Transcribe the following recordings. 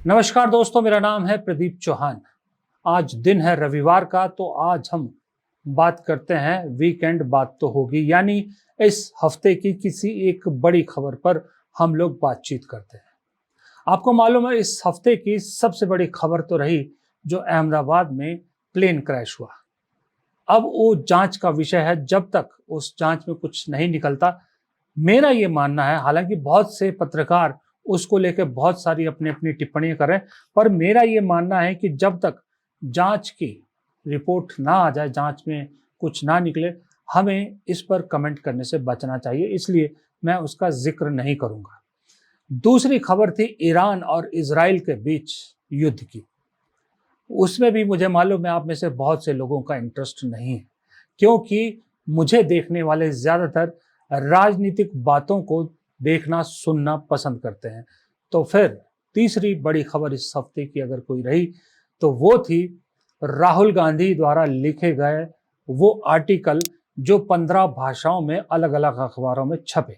नमस्कार दोस्तों, मेरा नाम है प्रदीप चौहान। आज दिन है रविवार का, तो आज हम बात करते हैं वीकेंड बात तो होगी, यानी इस हफ्ते की किसी एक बड़ी खबर पर हम लोग बातचीत करते हैं। आपको मालूम है, इस हफ्ते की सबसे बड़ी खबर तो रही जो अहमदाबाद में प्लेन क्रैश हुआ। अब वो जांच का विषय है। जब तक उस जांच में कुछ नहीं निकलता, मेरा ये मानना है, हालांकि बहुत से पत्रकार उसको लेकर बहुत सारी अपनी अपनी टिप्पणियां करें, पर मेरा ये मानना है कि जब तक जांच की रिपोर्ट ना आ जाए, जांच में कुछ ना निकले, हमें इस पर कमेंट करने से बचना चाहिए, इसलिए मैं उसका जिक्र नहीं करूंगा। दूसरी खबर थी ईरान और इजराइल के बीच युद्ध की। उसमें भी मुझे मालूम है आप में से बहुत से लोगों का इंटरेस्ट नहीं है, क्योंकि मुझे देखने वाले ज्यादातर राजनीतिक बातों को देखना सुनना पसंद करते हैं। तो फिर तीसरी बड़ी खबर इस हफ्ते की अगर कोई रही तो वो थी राहुल गांधी द्वारा लिखे गए वो आर्टिकल जो 15 भाषाओं में अलग अलग अखबारों में छपे।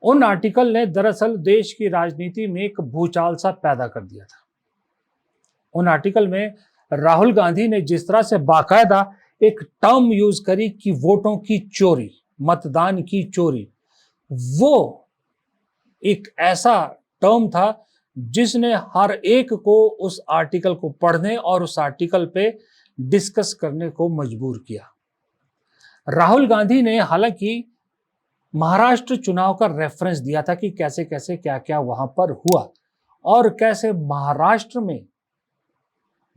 उन आर्टिकल ने दरअसल देश की राजनीति में एक भूचाल सा पैदा कर दिया था। उन आर्टिकल में राहुल गांधी ने जिस तरह से बाकायदा एक टर्म यूज करी कि वोटों की चोरी, मतदान की चोरी, वो एक ऐसा टर्म था जिसने हर एक को उस आर्टिकल को पढ़ने और उस आर्टिकल पे डिस्कस करने को मजबूर किया। राहुल गांधी ने हालांकि महाराष्ट्र चुनाव का रेफरेंस दिया था कि कैसे कैसे क्या क्या वहां पर हुआ और कैसे महाराष्ट्र में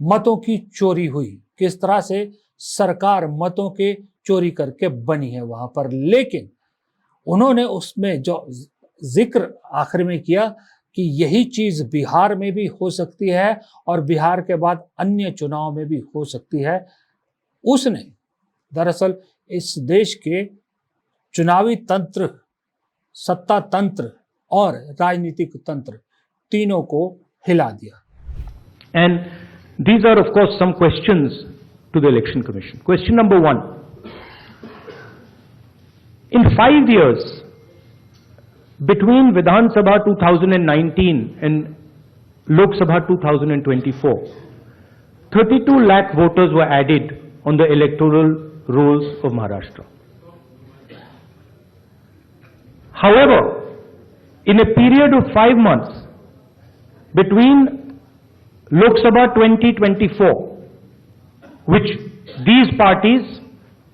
मतों की चोरी हुई, किस तरह से सरकार मतों के चोरी करके बनी है वहां पर। लेकिन उन्होंने उसमें जो जिक्र आखिर में किया कि यही चीज बिहार में भी हो सकती है और बिहार के बाद अन्य चुनाव में भी हो सकती है। उसने दरअसल इस देश के चुनावी तंत्र, सत्ता तंत्र और राजनीतिक तंत्र तीनों को हिला दिया। And these are of course some questions to the Election Commission. Question number 1. In 5 years, between Vidhan Sabha 2019 and Lok Sabha 2024, 32 lakh voters were added on the electoral rolls of Maharashtra. However, in a period of 5 months, between Lok Sabha 2024, which these parties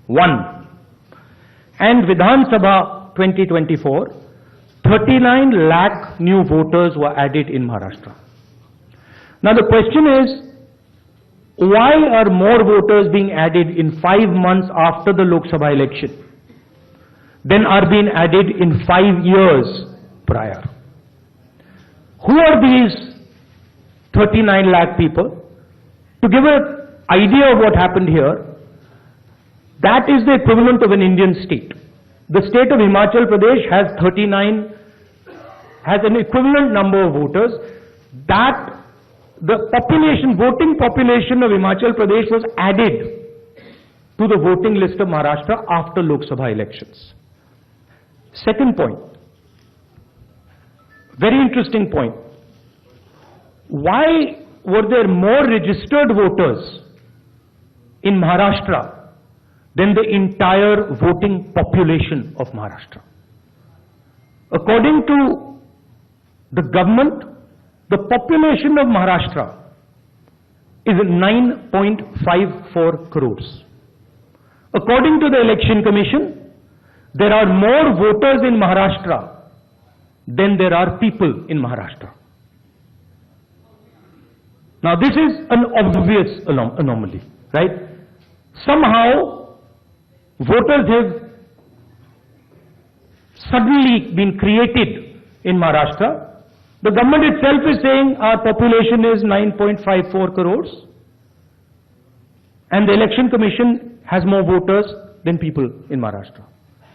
won, and Vidhan Sabha 2024, 39 lakh new voters were added in Maharashtra. Now the question is, why are more voters being added in 5 months after the Lok Sabha election than are being added in 5 years prior? Who are these 39 lakh people? To give an idea of what happened here, that is the equivalent of an Indian state. The state of Himachal Pradesh has an equivalent number of voters. That the population, voting population of Himachal Pradesh was added to the voting list of Maharashtra after Lok Sabha elections. Second point, very interesting point. Why were there more registered voters in Maharashtra than the entire voting population of Maharashtra? According to the government, the population of Maharashtra is 9.54 crores. According to the Election Commission, there are more voters in Maharashtra than there are people in Maharashtra. Now this is an obvious anomaly, right? Somehow voters have suddenly been created in Maharashtra. The government itself is saying our population is 9.54 crores and the Election Commission has more voters than people in Maharashtra.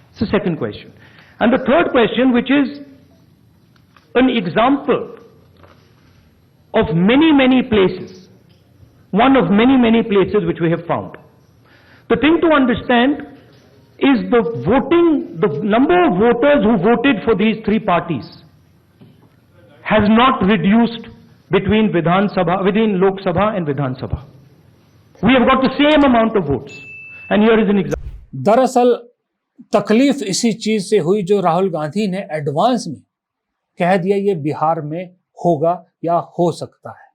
It's the second question. And the third question, which is an example of many, many places, one of many, many places which we have found. The thing to understand is the number of voters who voted for these three parties has not reduced between within Lok Sabha and Vidhan Sabha. We have got the same amount of votes. And here is an example. दरअसल तकलीफ इसी चीज से हुई जो राहुल गांधी ने advance में कह दिया ये बिहार में होगा या हो सकता है।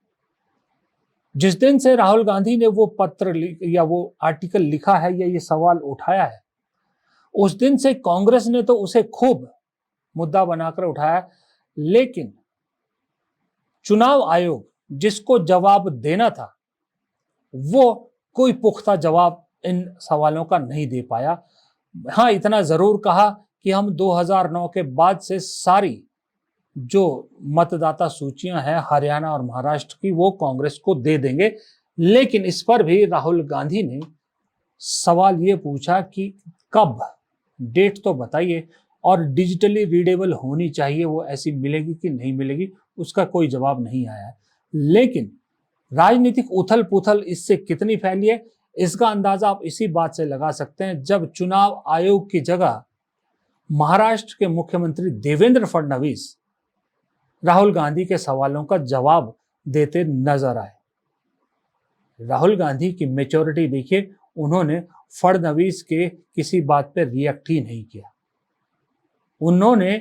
जिस दिन से राहुल गांधी ने वो पत्र या वो आर्टिकल लिखा है या ये सवाल उठाया है, उस दिन से कांग्रेस ने तो उसे खूब मुद्दा बनाकर उठाया, लेकिन चुनाव आयोग जिसको जवाब देना था वो कोई पुख्ता जवाब इन सवालों का नहीं दे पाया। हाँ, इतना जरूर कहा कि हम 2009 के बाद से सारी जो मतदाता सूचियां हैं हरियाणा और महाराष्ट्र की वो कांग्रेस को दे देंगे, लेकिन इस पर भी राहुल गांधी ने सवाल ये पूछा कि कब, डेट तो बताइए, और डिजिटली रीडेबल होनी चाहिए, वो ऐसी मिलेगी कि नहीं मिलेगी, उसका कोई जवाब नहीं आया है। लेकिन राजनीतिक उथल पुथल इससे कितनी फैली है इसका अंदाजा आप इसी बात से लगा सकते हैं जब चुनाव आयोग की जगह महाराष्ट्र के मुख्यमंत्री देवेंद्र फडणवीस राहुल गांधी के सवालों का जवाब देते नजर आए। राहुल गांधी की मैच्योरिटी देखिए, उन्होंने फडणवीस के किसी बात पर रिएक्ट ही नहीं किया। उन्होंने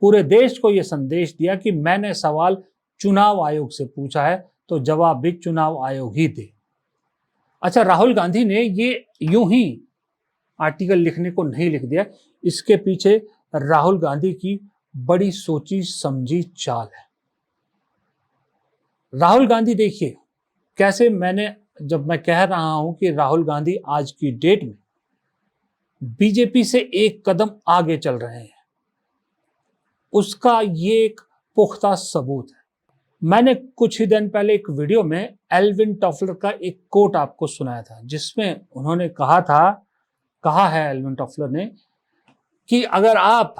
पूरे देश को यह संदेश दिया कि मैंने सवाल चुनाव आयोग से पूछा है तो जवाब भी चुनाव आयोग ही दे। अच्छा, राहुल गांधी ने ये यूं ही आर्टिकल लिखने को नहीं लिख दिया, इसके पीछे राहुल गांधी की बड़ी सोची समझी चाल है। राहुल गांधी देखिए कैसे, जब मैं कह रहा हूं कि राहुल गांधी आज की डेट में बीजेपी से एक कदम आगे चल रहे हैं, उसका ये एक पुख्ता सबूत है। मैंने कुछ ही दिन पहले एक वीडियो में एल्विन टॉफलर का एक कोट आपको सुनाया था, जिसमें उन्होंने कहा है एल्विन टॉफलर ने कि अगर आप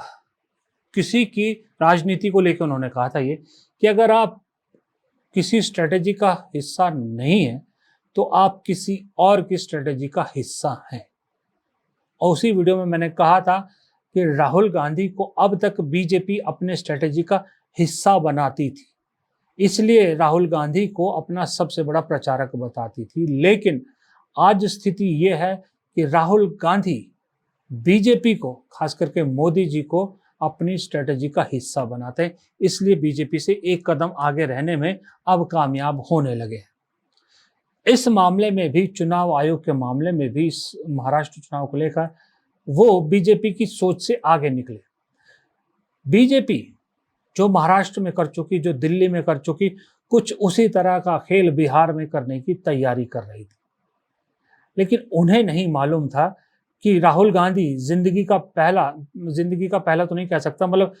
किसी की राजनीति को लेकर, उन्होंने कहा था ये कि अगर आप किसी स्ट्रेटेजी का हिस्सा नहीं है तो आप किसी और की स्ट्रेटेजी का हिस्सा हैं। और उसी वीडियो में मैंने कहा था कि राहुल गांधी को अब तक बीजेपी अपने स्ट्रेटेजी का हिस्सा बनाती थी, इसलिए राहुल गांधी को अपना सबसे बड़ा प्रचारक बताती थी। लेकिन आज स्थिति ये है कि राहुल गांधी बीजेपी को, खास करके मोदी जी को, अपनी स्ट्रेटेजी का हिस्सा बनाते हैं, इसलिए बीजेपी से एक कदम आगे रहने में अब कामयाब होने लगे हैं। इस मामले में भी, चुनाव आयोग के मामले में भी, महाराष्ट्र चुनाव को लेकर वो बीजेपी की सोच से आगे निकले। बीजेपी जो महाराष्ट्र में कर चुकी, जो दिल्ली में कर चुकी, कुछ उसी तरह का खेल बिहार में करने की तैयारी कर रही थी। लेकिन उन्हें नहीं मालूम था कि राहुल गांधी जिंदगी का पहला तो नहीं कह सकता, मतलब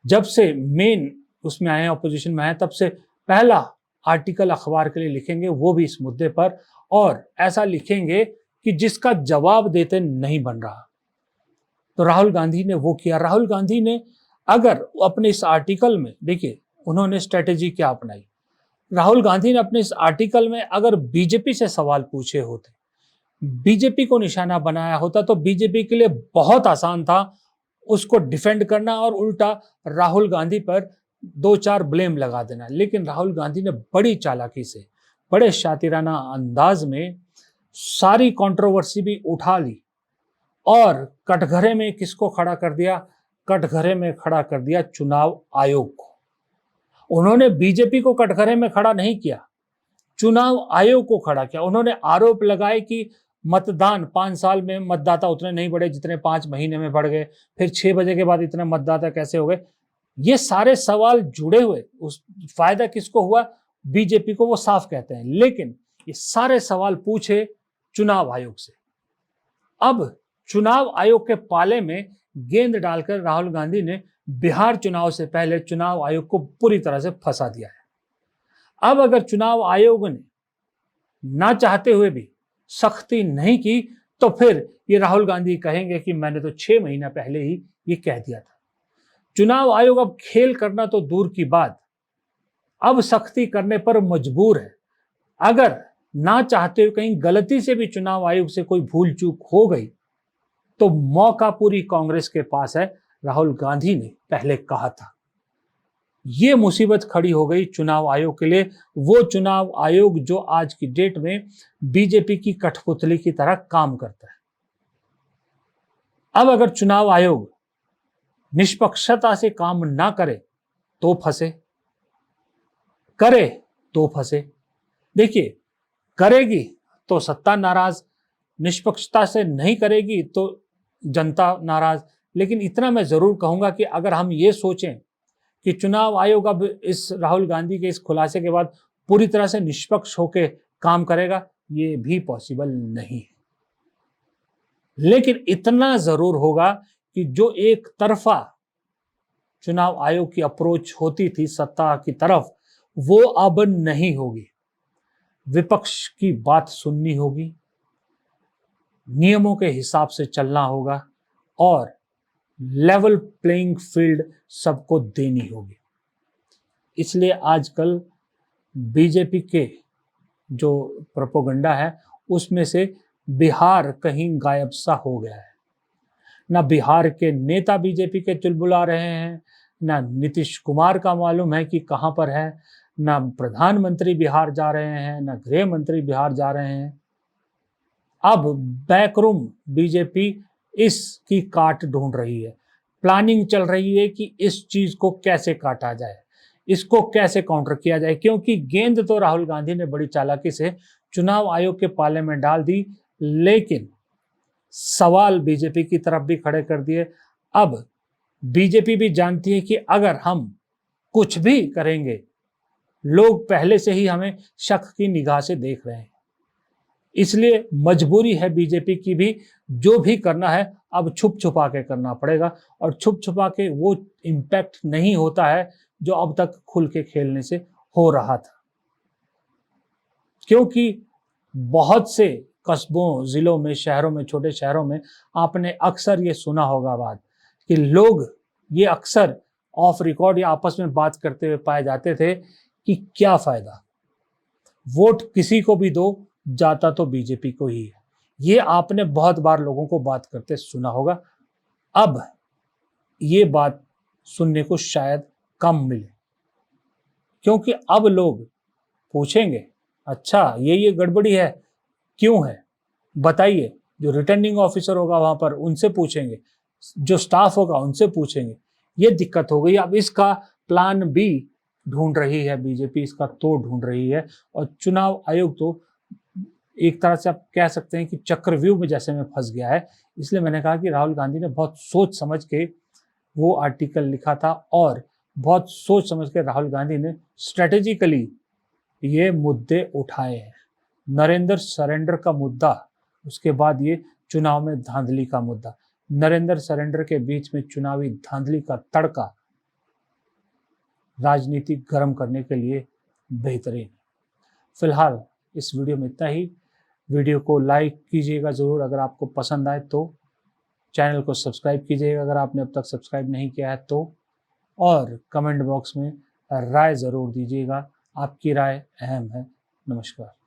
जब से मेन उसमें आए, ऑपोजिशन में आए, तब से पहला आर्टिकल अखबार के लिए लिखेंगे, वो भी इस मुद्दे पर, और ऐसा लिखेंगे कि जिसका जवाब देते नहीं बन रहा। तो राहुल गांधी ने वो किया। राहुल गांधी ने अगर अपने इस आर्टिकल में, देखिए उन्होंने स्ट्रेटेजी क्या अपनाई। राहुल गांधी ने अपने इस आर्टिकल में अगर बीजेपी से सवाल पूछे होते, बीजेपी को निशाना बनाया होता, तो बीजेपी के लिए बहुत आसान था उसको डिफेंड करना और उल्टा राहुल गांधी पर 2-4 ब्लेम लगा देना। लेकिन राहुल गांधी ने बड़ी चालाकी से, बड़े शातिराना अंदाज में सारी कंट्रोवर्सी भी उठा ली और कटघरे में किसको खड़ा कर दिया? कटघरे में खड़ा कर दिया चुनाव आयोग को। उन्होंने बीजेपी को कटघरे में खड़ा नहीं किया, चुनाव आयोग को खड़ा किया। उन्होंने आरोप लगाए कि मतदान 5 साल में मतदाता उतने नहीं बढ़े जितने 5 महीने में बढ़ गए, फिर 6 बजे के बाद इतने मतदाता कैसे हो गए। ये सारे सवाल जुड़े हुए, उस फायदा किसको हुआ? बीजेपी को, वो साफ कहते हैं। लेकिन ये सारे सवाल पूछे चुनाव आयोग से। अब चुनाव आयोग के पाले में गेंद डालकर राहुल गांधी ने बिहार चुनाव से पहले चुनाव आयोग को पूरी तरह से फंसा दिया है। अब अगर चुनाव आयोग ने ना चाहते हुए भी सख्ती नहीं की तो फिर ये राहुल गांधी कहेंगे कि मैंने तो 6 महीना पहले ही ये कह दिया था। चुनाव आयोग अब खेल करना तो दूर की बात, अब सख्ती करने पर मजबूर है। अगर ना चाहते हुए कहीं गलती से भी चुनाव आयोग से कोई भूल चूक हो गई तो मौका पूरी कांग्रेस के पास है। राहुल गांधी ने पहले कहा था ये मुसीबत खड़ी हो गई चुनाव आयोग के लिए, वो चुनाव आयोग जो आज की डेट में बीजेपी की कठपुतली की तरह काम करता है। अब अगर चुनाव आयोग निष्पक्षता से काम ना करे तो फंसे, करे तो फंसे। देखिए, करेगी तो सत्ता नाराज, निष्पक्षता से नहीं करेगी तो जनता नाराज। लेकिन इतना मैं जरूर कहूंगा कि अगर हम ये सोचें कि चुनाव आयोग अब इस राहुल गांधी के इस खुलासे के बाद पूरी तरह से निष्पक्ष होकर काम करेगा, ये भी पॉसिबल नहीं है। लेकिन इतना जरूर होगा कि जो एक तरफा चुनाव आयोग की अप्रोच होती थी सत्ता की तरफ, वो अब नहीं होगी। विपक्ष की बात सुननी होगी, नियमों के हिसाब से चलना होगा और लेवल प्लेइंग फील्ड सबको देनी होगी। इसलिए आजकल बीजेपी के जो प्रोपोगंडा है उसमें से बिहार कहीं गायब सा हो गया है। ना बिहार के नेता बीजेपी के चुलबुला रहे हैं, ना नीतीश कुमार का मालूम है कि कहां पर है, ना प्रधानमंत्री बिहार जा रहे हैं, ना गृह मंत्री बिहार जा रहे हैं। अब बैकरूम बीजेपी इसकी काट ढूंढ रही है, प्लानिंग चल रही है कि इस चीज को कैसे काटा जाए, इसको कैसे काउंटर किया जाए। क्योंकि गेंद तो राहुल गांधी ने बड़ी चालाकी से चुनाव आयोग के पाले में डाल दी, लेकिन सवाल बीजेपी की तरफ भी खड़े कर दिए। अब बीजेपी भी जानती है कि अगर हम कुछ भी करेंगे, लोग पहले से ही हमें शक की निगाह से देख रहे हैं। इसलिए मजबूरी है बीजेपी की भी, जो भी करना है अब छुप छुपा के करना पड़ेगा। और छुप छुपा के वो इम्पैक्ट नहीं होता है जो अब तक खुल के खेलने से हो रहा था। क्योंकि बहुत से कस्बों, जिलों में, शहरों में, छोटे शहरों में आपने अक्सर ये सुना होगा बात कि लोग ये अक्सर ऑफ रिकॉर्ड या आपस में बात करते हुए पाए जाते थे कि क्या फायदा, वोट किसी को भी दो, जाता तो बीजेपी को ही है। ये आपने बहुत बार लोगों को बात करते सुना होगा। अब ये बात सुनने को शायद कम मिले, क्योंकि अब लोग पूछेंगे, अच्छा ये गड़बड़ी है, क्यों है बताइए। जो रिटर्निंग ऑफिसर होगा वहां पर उनसे पूछेंगे, जो स्टाफ होगा उनसे पूछेंगे। ये दिक्कत हो गई। अब इसका प्लान बी ढूंढ रही है बीजेपी, इसका तोड़ ढूंढ रही है। और चुनाव आयोग तो एक तरह से आप कह सकते हैं कि चक्रव्यूह में जैसे में फंस गया है। इसलिए मैंने कहा कि राहुल गांधी ने बहुत सोच समझ के वो आर्टिकल लिखा था और बहुत सोच समझ के राहुल गांधी ने स्ट्रेटेजिकली ये मुद्दे उठाए हैं। नरेंद्र सरेंडर का मुद्दा, उसके बाद ये चुनाव में धांधली का मुद्दा। नरेंद्र सरेंडर के बीच में चुनावी धांधली का तड़का राजनीति गर्म करने के लिए बेहतरीन। फिलहाल इस वीडियो में इतना ही। वीडियो को लाइक कीजिएगा ज़रूर अगर आपको पसंद आए तो, चैनल को सब्सक्राइब कीजिएगा अगर आपने अब तक सब्सक्राइब नहीं किया है तो, और कमेंट बॉक्स में राय ज़रूर दीजिएगा, आपकी राय अहम है। नमस्कार।